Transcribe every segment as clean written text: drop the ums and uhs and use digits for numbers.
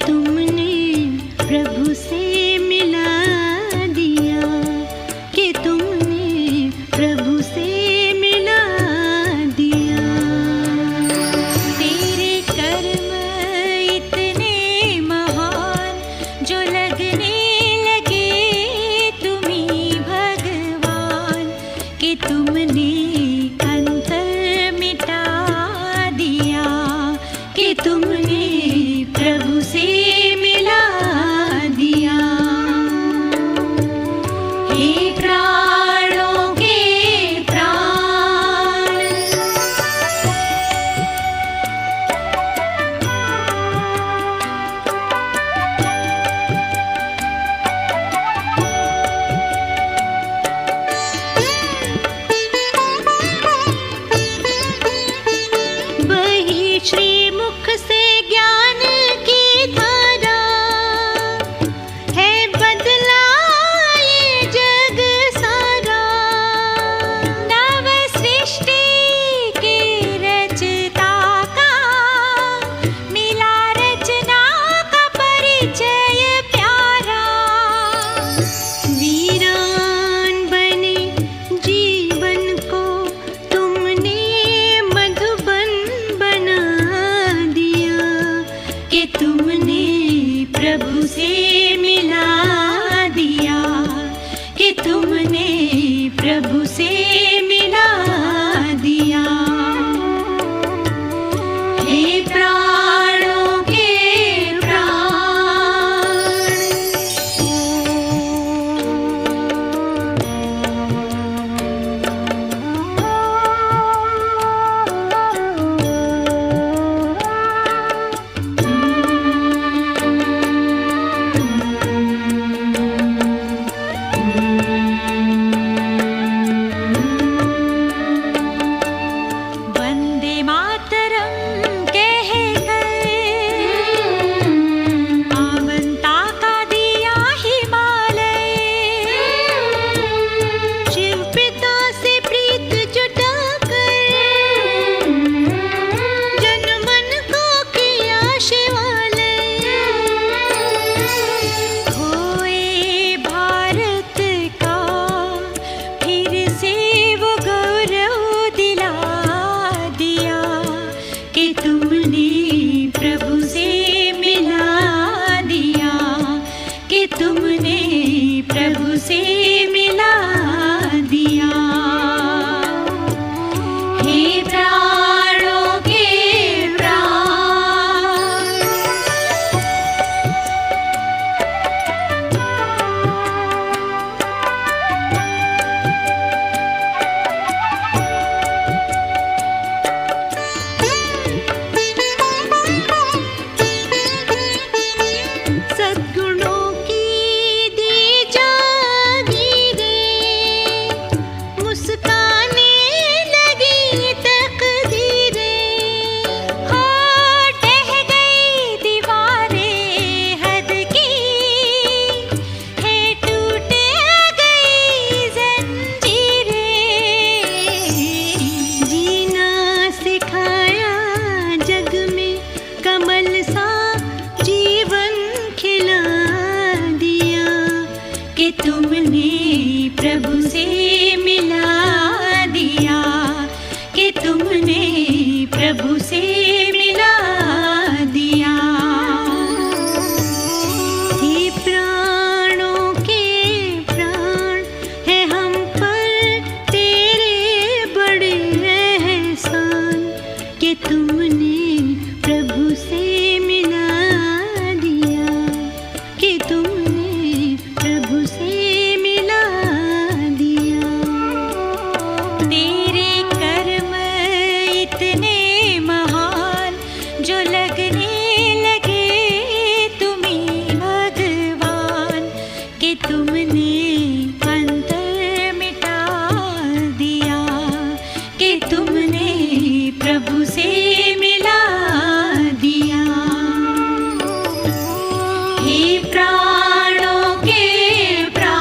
तुमने प्रभु से मिला दिया, कि तुमने प्रभु से मिला दिया। तेरे कर्म इतने महान जो लगने लगे तुम्ही भगवान, कि तुमने अंतर मिटा दिया, कि तुमने प्रभु से मिला दिया। हे प्राणों के प्राण, वही श्रीमुख से ज्ञान की धारा है, बदला ये जग सारा। नव सृष्टि के रचता का मिला रचना का परिचय प्यारा। वीरान बने जीवन को तुमने मधुबन बना दिया, कि तुमने प्रभु से मिला दिया, कि तुमने प्रभु से मिला दिया। हे प्राणों के प्राण, वंदे मातरम कहकर पावनता का दिया हिमालय। शिव पिता से प्रीत जुटाकर जन मन को किया शिवालय। खोए भारत का फिर से वो गौरव दिला दिया, कि तुमने प्रभु से मिला दिया, कि तुमने प्रभु से मिला दिया। हे प्राणों के प्राण, सद्गुणों की दी जागीरें, मुस्काने लगी तकदीरें। हो ढह गई दीवारें हद की, है टूटे गई जंजीरें। जीना सिखाया जग में कमल सा जीवन खिला दिया, कि तुमने प्रभु से मिला दिया, कि तुमने प्रभु से मिला दिया। हे प्राणों के प्राण, है हम पर तेरे बड़े एहसान, कि तुमने प्रभु से मिला दिया, कि तुमने प्रभु से मिला दिया। तेरे कर्म इतने महान जो लगने लगे तुम्ही भगवान, कि तुमने अंतर मिटा दिया, कि तुमने प्रभु से मिला दिया। हे प्राणों के प्राण।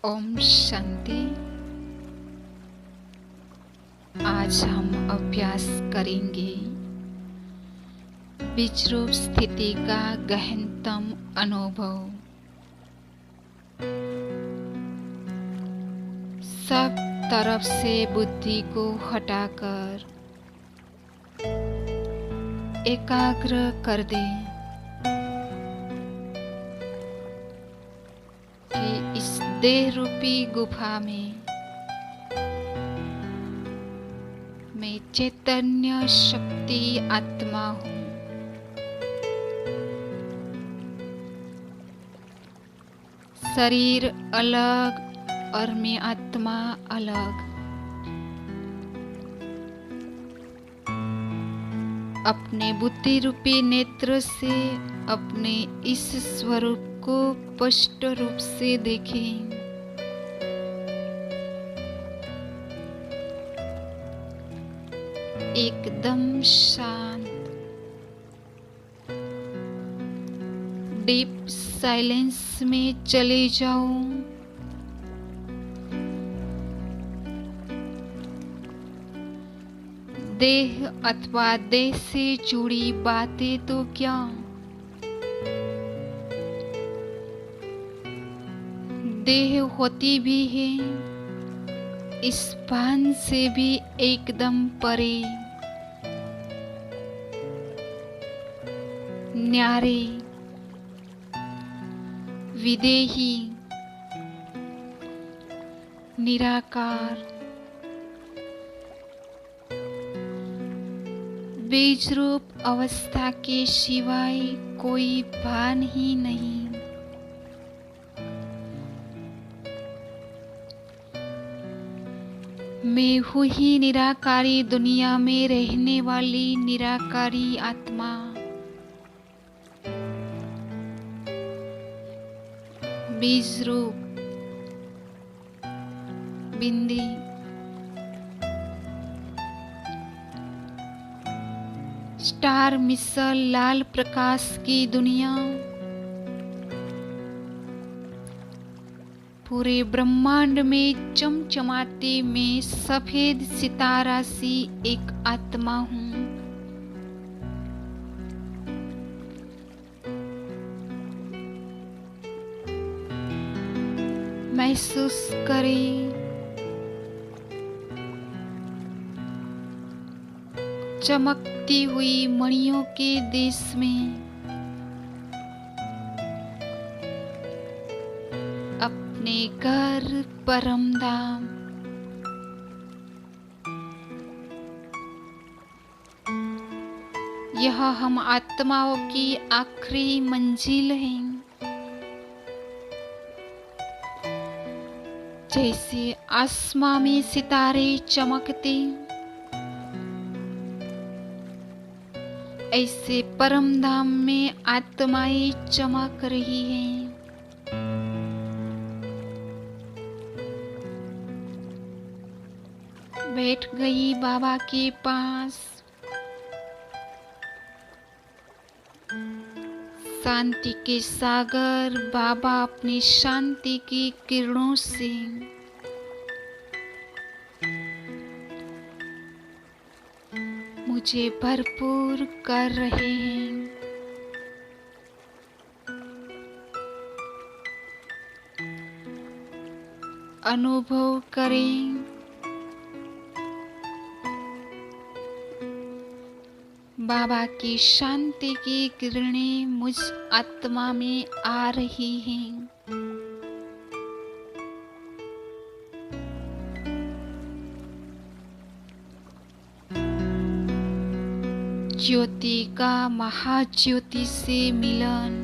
ओम शांति। आज हम अभ्यास करेंगे। बीजरूप स्थिति का गहनतम अनुभव। सब तरफ से बुद्धि को हटाकर एकाग्र कर दें कि इस देह रूपी गुफा में मैं चैतन्य शक्ति आत्मा हूँ। शरीर अलग और मैं आत्मा अलग। अपने बुद्धि रूपी नेत्र से अपने इस स्वरूप को स्पष्ट रूप से देखें। एकदम शांत, डीप साइलेंस में चले जाओ। देह अथवा देह से जुड़ी बातें तो क्या, देह होती भी है, इस भान से भी एकदम परे, न्यारे, विदेही, निराकार, बीज रूप अवस्था के सिवाय कोई भान ही नहीं। मैं हूँ ही निराकारी दुनिया में रहने वाली निराकारी आत्मा। बीज रूप बिंदी, स्टार मिसल लाल प्रकाश की दुनिया, पूरे ब्रह्मांड में चमचमाते में सफेद सितारा सी एक आत्मा हूँ। महसूस करें चमकती हुई मणियों के देश में अपने घर परम धाम। यह हम आत्माओं की आखिरी मंजिल है। जैसे आसमां में सितारे चमकते, ऐसे परम धाम में आत्माएं चमक रही हैं। बैठ गई बाबा के पास, शांति के सागर बाबा अपनी शांति की किरणों से मुझे भरपूर कर रहे हैं। अनुभव करें बाबा की शांति की किरणें मुझ आत्मा में आ रही हैं। ज्योति का महाज्योति से मिलन।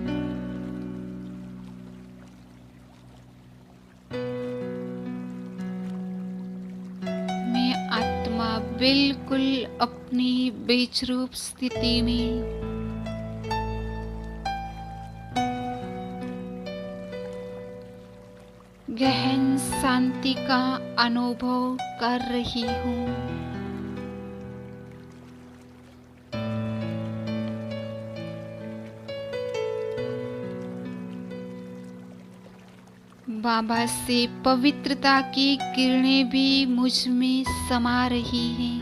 मैं आत्मा बिल्कुल अपनी बीजरूप स्थिति में गहन शांति का अनुभव कर रही हूँ। बाबा से पवित्रता की किरणें भी मुझ में समा रही हैं।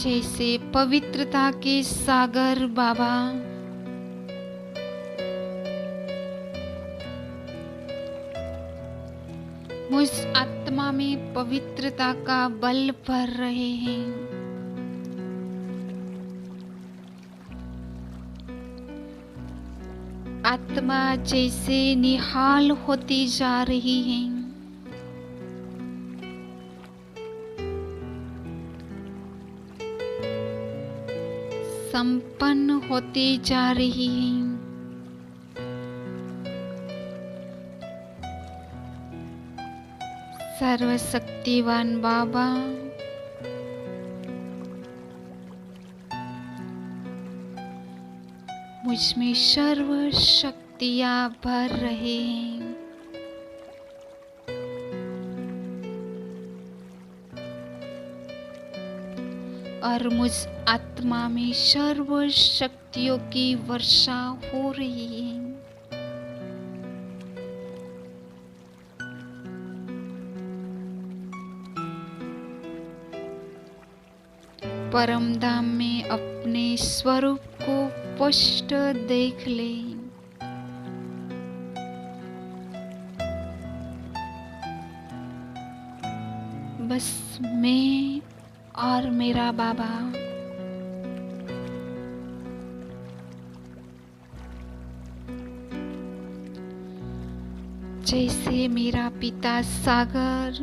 जैसे पवित्रता के सागर बाबा मुझ आत्मा में पवित्रता का बल भर रहे हैं। आत्मा जैसे निहाल होती जा रही है, संपन्न होती जा रही है। सर्वशक्तिवान बाबा मुझ में सर्व शक्तियां भर रहे हैं। और मुझ आत्मा में सर्व शक्तियों की वर्षा हो रही है। परम धाम में अपने स्वरूप को स्पष्ट देख ले। बस मैं और मेरा बाबा जैसे मेरा पिता सागर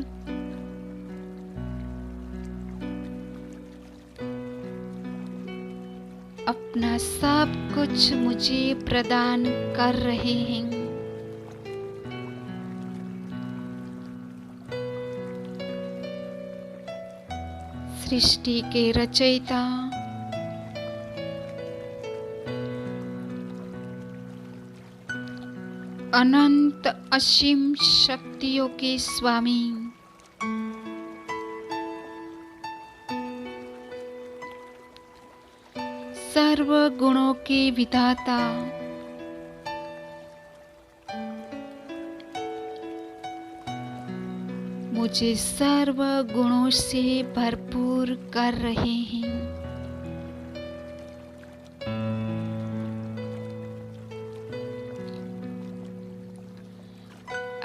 अपना सब कुछ मुझे प्रदान कर रहे हैं। सृष्टि के रचयिता अनंत असीम शक्तियों के स्वामी सर्व गुणों के विधाता मुझे सर्व गुणों से भरपूर कर रहे हैं।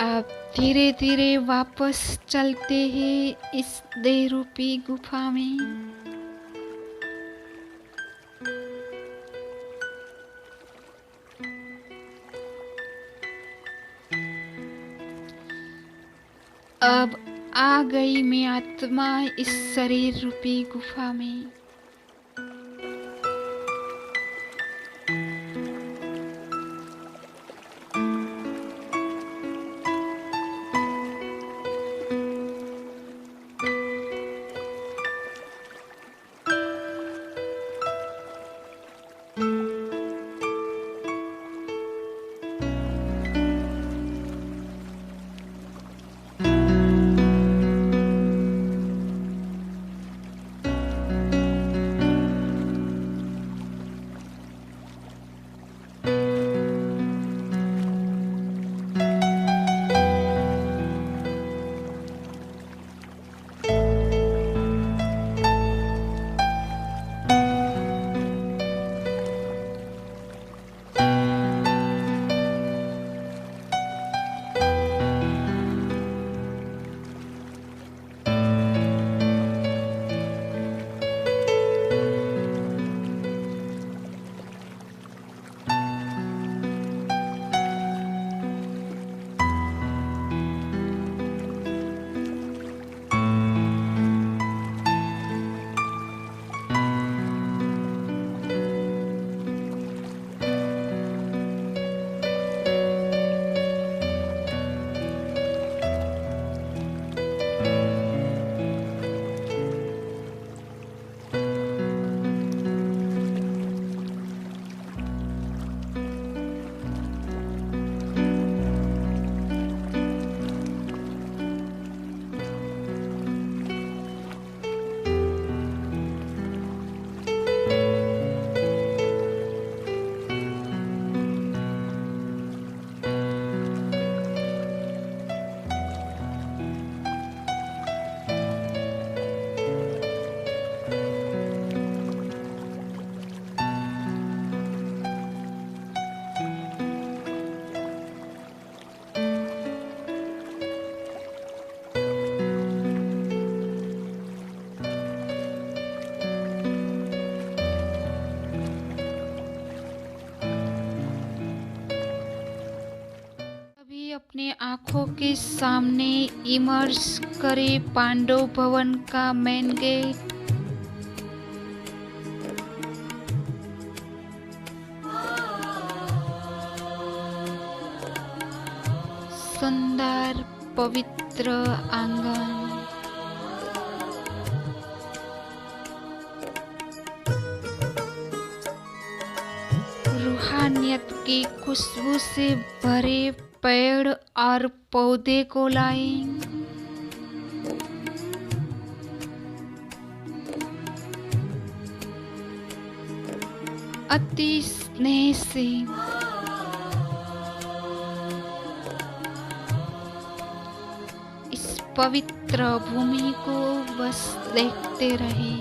आप धीरे धीरे वापस चलते हैं इस देह रूपी गुफा में। अब आ गई मैं आत्मा इस शरीर रूपी गुफा में। आंखों के सामने इमर्स करे पांडव भवन का मेन गेट। सुंदर पवित्र आंगन, रूहानियत की खुशबू से भरे पेड़ और पौधे को लाए। अति स्नेह से इस पवित्र भूमि को बस देखते रहे।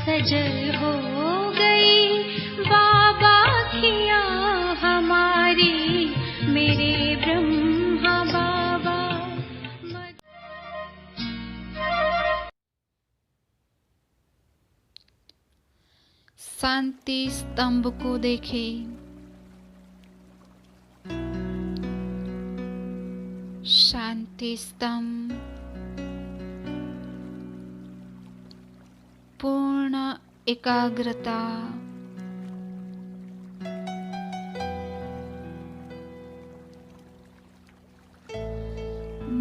सजल हो गई बाबा खिया हमारी, मेरे ब्रह्मा बाबा। शांति स्तंभ को देखे। शांति स्तंभ पूर्ण एकाग्रता,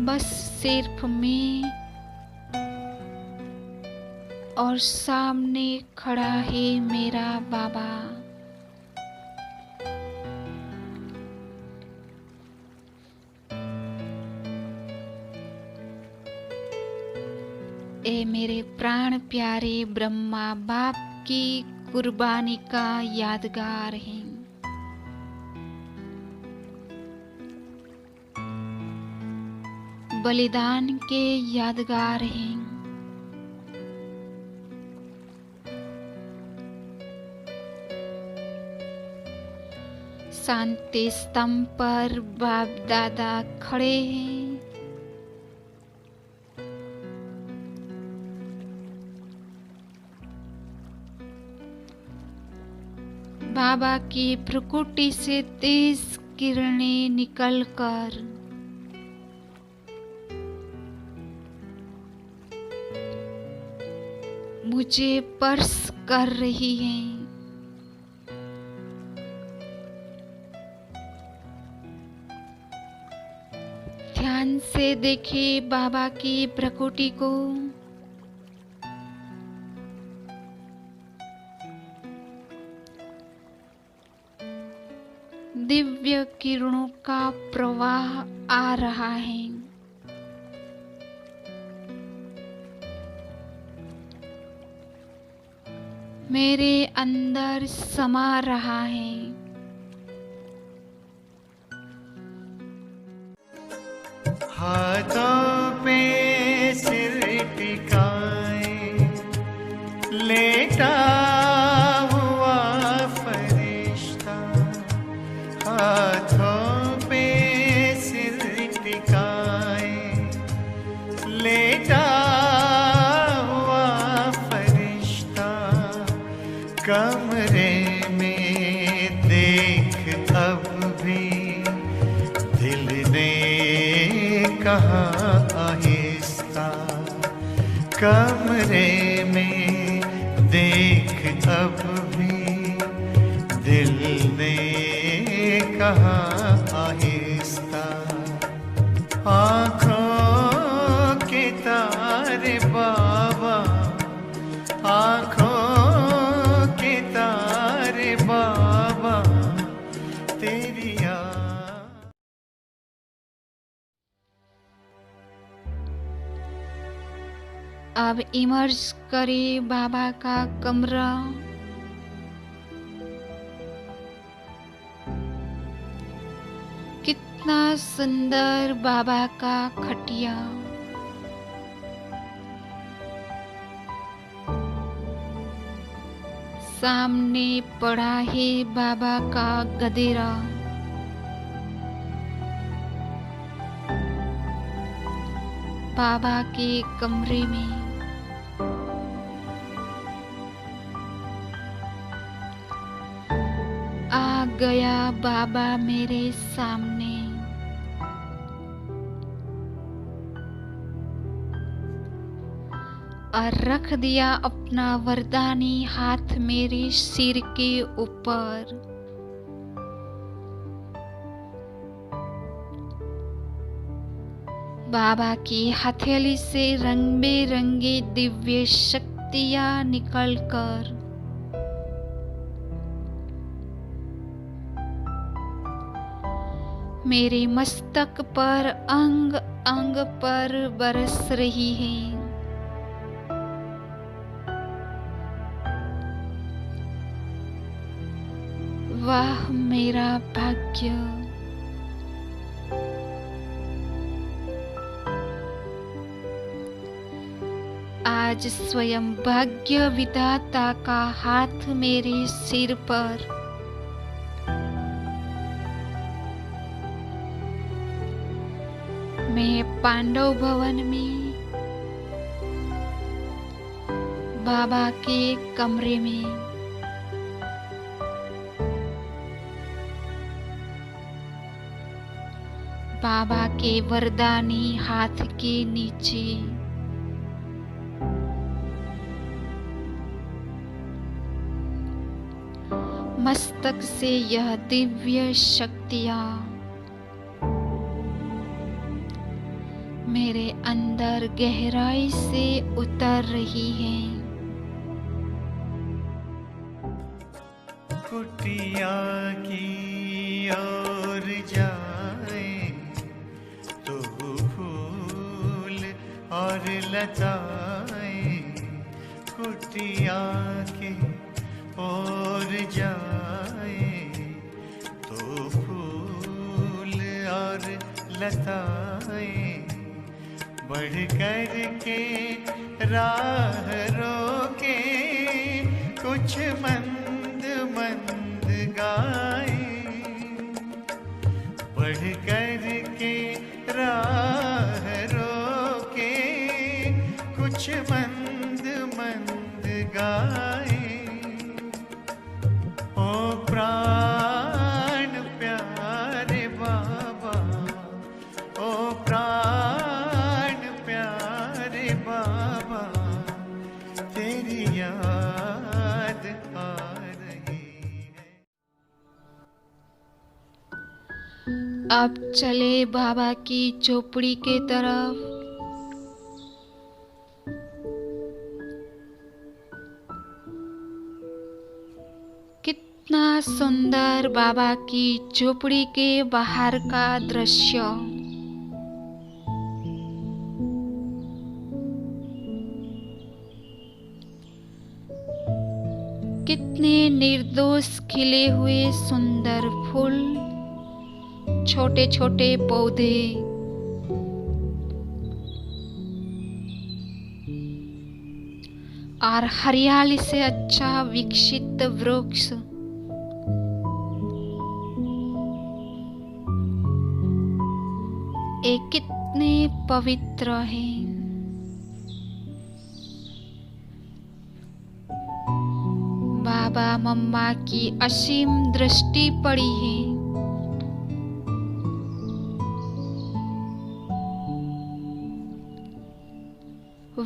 बस सिर्फ मैं और सामने खड़ा है मेरा बाबा। ए मेरे प्राण प्यारे ब्रह्मा बाप की कुर्बानी का यादगार है। बलिदान के यादगार हैं। शांति स्तंभ पर बाप दादा खड़े हैं। बाबा की प्रकृति से तेज किरणें निकलकर मुझे स्पर्श कर रही हैं। ध्यान से देखिए बाबा की प्रकृति को। दिव्य किरणों का प्रवाह आ रहा है। मेरे अंदर समा रहा है। हाथों पे सिर टिकाए लेटा हुआ फरिश्ता, हाथों पे सिर टिकाए लेटा हुआ फरिश्ता, कमरे में देख अब भी दिल ने कहा आहिस्ता, कमरे में देख अब भी दिल ने कहा आहिस्ता, आँखों के तारे बाबा आँखों के तारे बाबा तेरी अब इमर्ज करे बाबा का कमरा। कितना सुंदर बाबा का खटिया। सामने पड़ा है बाबा का गदेरा। बाबा के कमरे में आ गया बाबा मेरे सामने। और रख दिया अपना वरदानी हाथ मेरे सिर के ऊपर। बाबा की हथेली से रंग बेरंगी दिव्य शक्तियां निकलकर मेरे मस्तक पर अंग अंग पर बरस रही है। वाह मेरा भाग्य। आज स्वयं भाग्य विधाता का हाथ मेरे सिर पर। मैं पांडव भवन में बाबा के कमरे में बाबा के वरदानी हाथ के नीचे मस्तक से यह दिव्य शक्तियां मेरे अंदर गहराई से उतर रही हैं। कुटिया की ओर जाए तो फूल और लताएं, कुटिया की ओर जाए तो फूल और लताएं, बढ़ कर के राह रोके कुछ मंद मंद गाए, बढ़ कर के राह रोके कुछ मंद मंद गाए। ओ प्राण प्यारे बाबा, ओ प्राण प्यारे बाबा, तेरी याद आ रही है। अब चले बाबा की झोपड़ी के तरफ। कितना सुंदर बाबा की झोपड़ी के बाहर का दृश्य। कितने निर्दोष खिले हुए सुंदर फूल, छोटे छोटे पौधे, और हरियाली से अच्छा विकसित वृक्ष। ये कितने पवित्र हैं। बाबा मम्मा की असीम दृष्टि पड़ी है।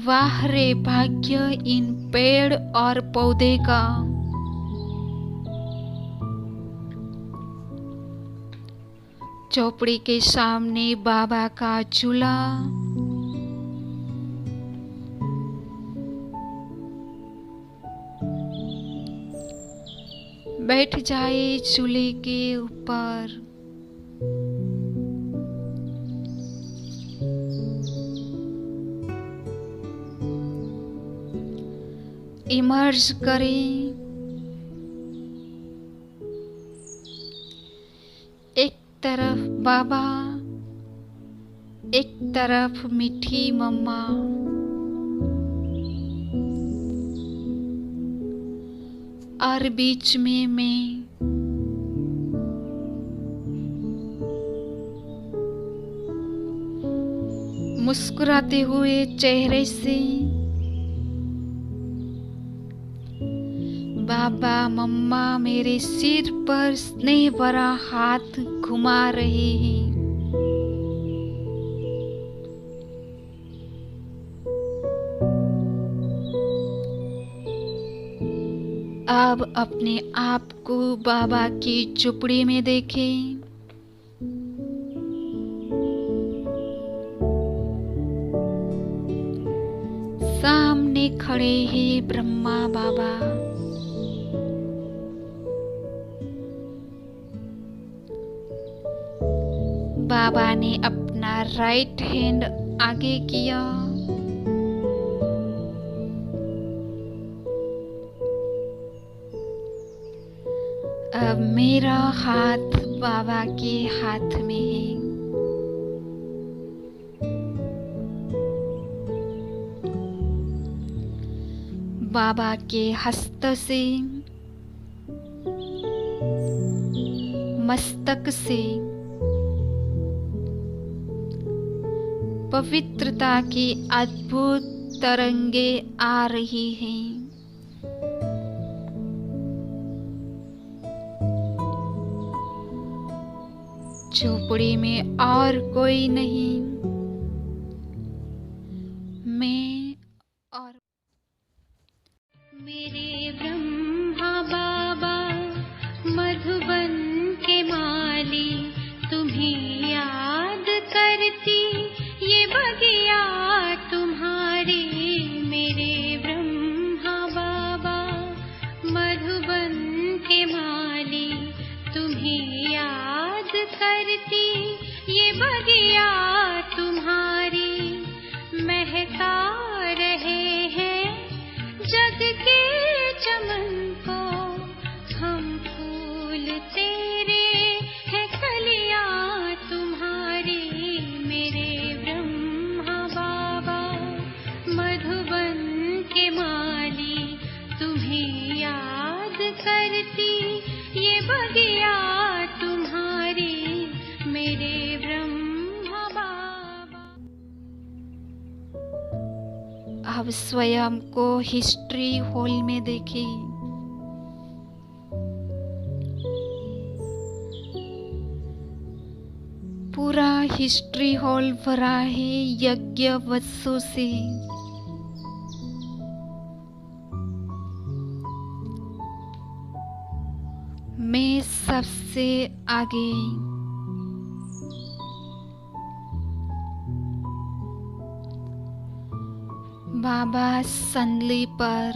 वाह रे भाग्य इन पेड़ और पौधे का। झोपड़ी के सामने बाबा का झूला, बैठ जाए चूल्हे के ऊपर। इमर्ज करें। एक तरफ बाबा, एक तरफ मीठी मम्मा। और बीच में मैं। मुस्कुराते हुए चेहरे से बाबा मम्मा मेरे सिर पर स्नेह भरा हाथ घुमा रहे हैं। अब अपने आप को बाबा की झोपड़ी में देखें। सामने खड़े हैं ब्रह्मा बाबा। बाबा ने अपना राइट हैंड आगे किया। अब मेरा हाथ बाबा के हाथ में है। बाबा के हस्त से, मस्तक से पवित्रता की अद्भुत तरंगे आ रही हैं। झोपड़ी में और कोई नहीं, मैं और मेरे ब्रह्मा बाबा मधुबन के माली, तुम्हें याद करती ये बगिया तुम्हारी। मेरे ब्रह्मा बाबा मधुबन के माली, तुम्हें याद करती ये बगिया तुम्हारी। महका रहे हैं जग के चमन को हम फूल, तेरे है कलियां तुम्हारी। मेरे ब्रह्मा बाबा मधुबन के माली, तुम्हें याद करती ये बगिया तुम्हारी। मेरे ब्रह्मा बाबा। अब स्वयं को हिस्ट्री हॉल में देखें। पूरा हिस्ट्री हॉल भरा है यज्ञ वत्सों से। मैं सबसे आगे। बाबा संदली पर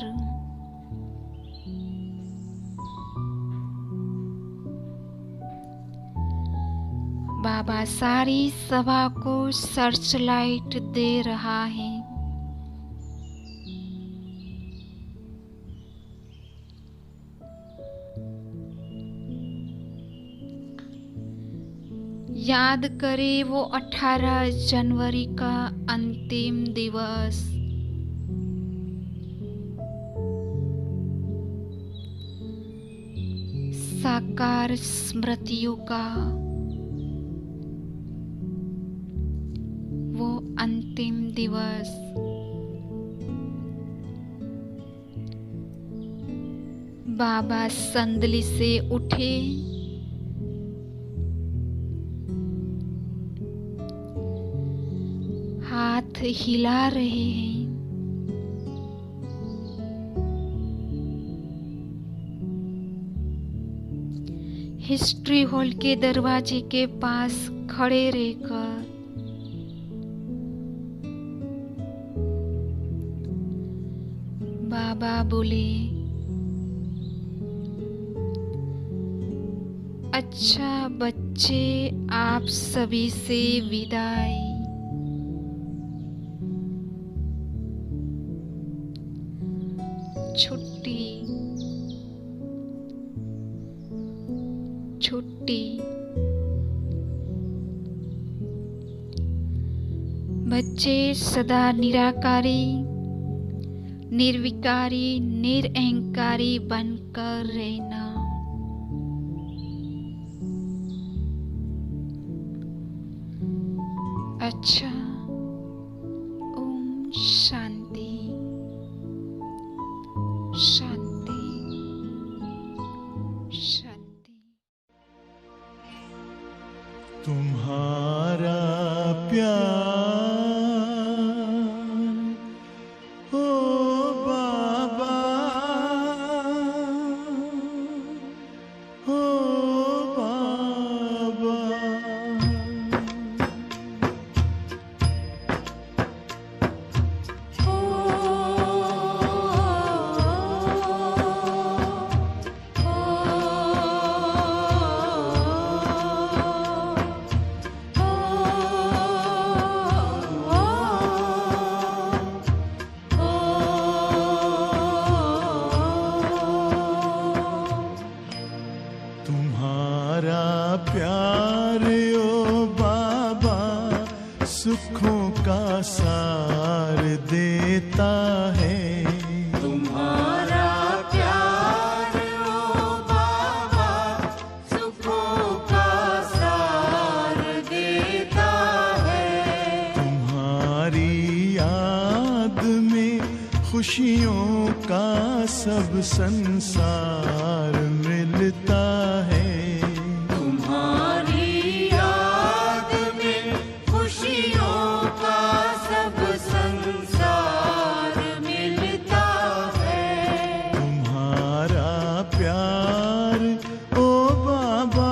बाबा सारी सभा को सर्च लाइट दे रहा है। याद करे वो 18 जनवरी का अंतिम दिवस। साकार स्मृतियों का वो अंतिम दिवस। बाबा संदली से उठे। हाथ हिला रहे हैं। हिस्ट्री हॉल के दरवाजे के पास खड़े रहकर बाबा बोले, अच्छा बच्चे, आप सभी से विदाई। छुट्टी छुट्टी। बच्चे सदा निराकारी, निर्विकारी, निरअहंकारी बनकर रहना। अच्छा, ओम शांति शांति शांति। तुम्हारा प्यार ओ बाबा, ओ बाबा। तुम्हारा प्यार ओ बाबा सुखों का सार देता है। तुम्हारा प्यार ओ बाबा सुखों का सार देता है। तुम्हारी याद में खुशियों का सब संसार मिलता है। तुम्हारी याद में खुशियों का सब संसार मिलता है। तुम्हारा प्यार ओ बाबा,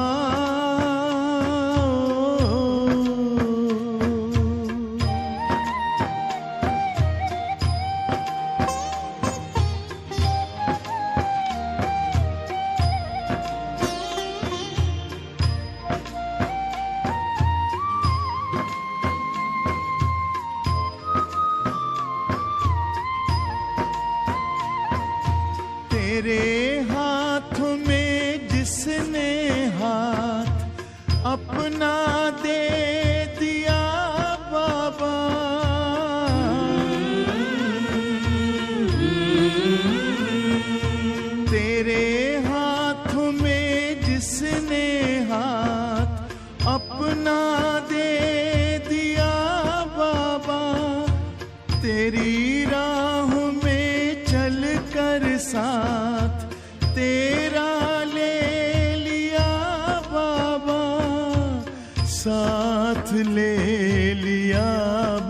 तेरे हाथ में जिसने हाथ अपना दे दिया बाबा, तेरे हाथ में जिसने हाथ अपना दे दिया बाबा, तेरी राह में चल कर साथ तेरा ले लिया बाबा, साथ ले लिया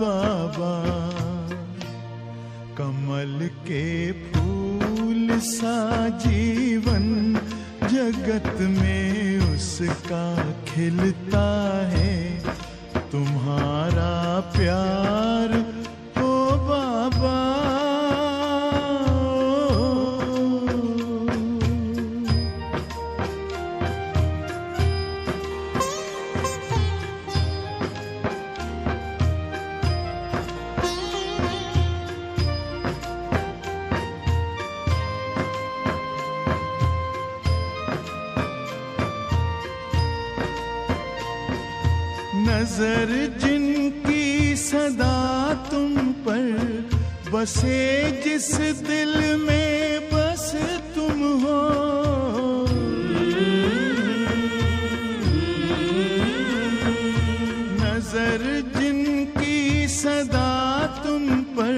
बाबा। कमल के फूल सा जीवन जगत में उसका खिलता है। तुम्हारा प्यार ओ बाबा, नजर जिनकी सदा तुम पर बसे, जिस दिल में बस तुम हो, नजर जिनकी सदा तुम पर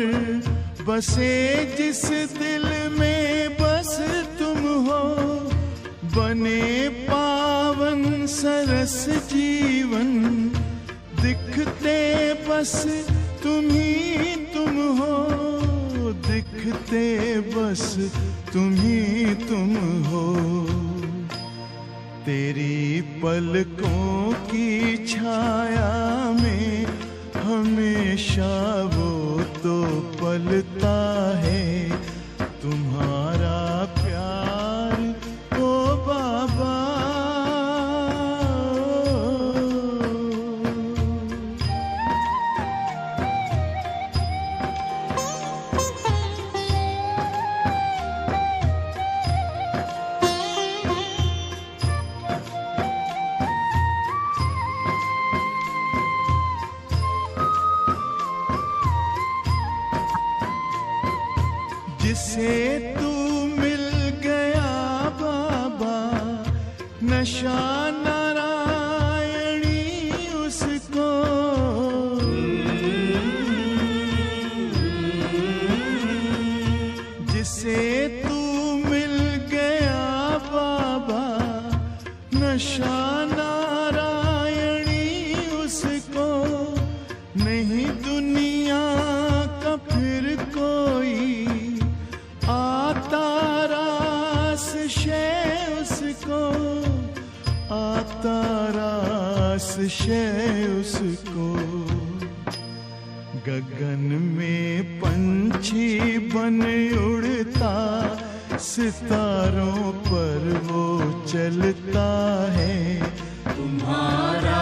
बसे, जिस दिल में बस तुम हो, बने पावन सरस जीवन दिखते बस तुम ही तुम हो, दिखते बस तुम ही तुम हो। तेरी पलकों की छाया में हमेशा वो तो पलता है। तुम्हारा प्यार ओ बाबा, नशा नारायणी उसको, जिसे तू मिल गया बाबा, नशा नारायणी उसको, नहीं दुनिया का फिर कोई आता रास शय उसको, आता रास शय उसको। गगन में पंछी बन उड़ता, सितारों पर वो चलता है, तुम्हारा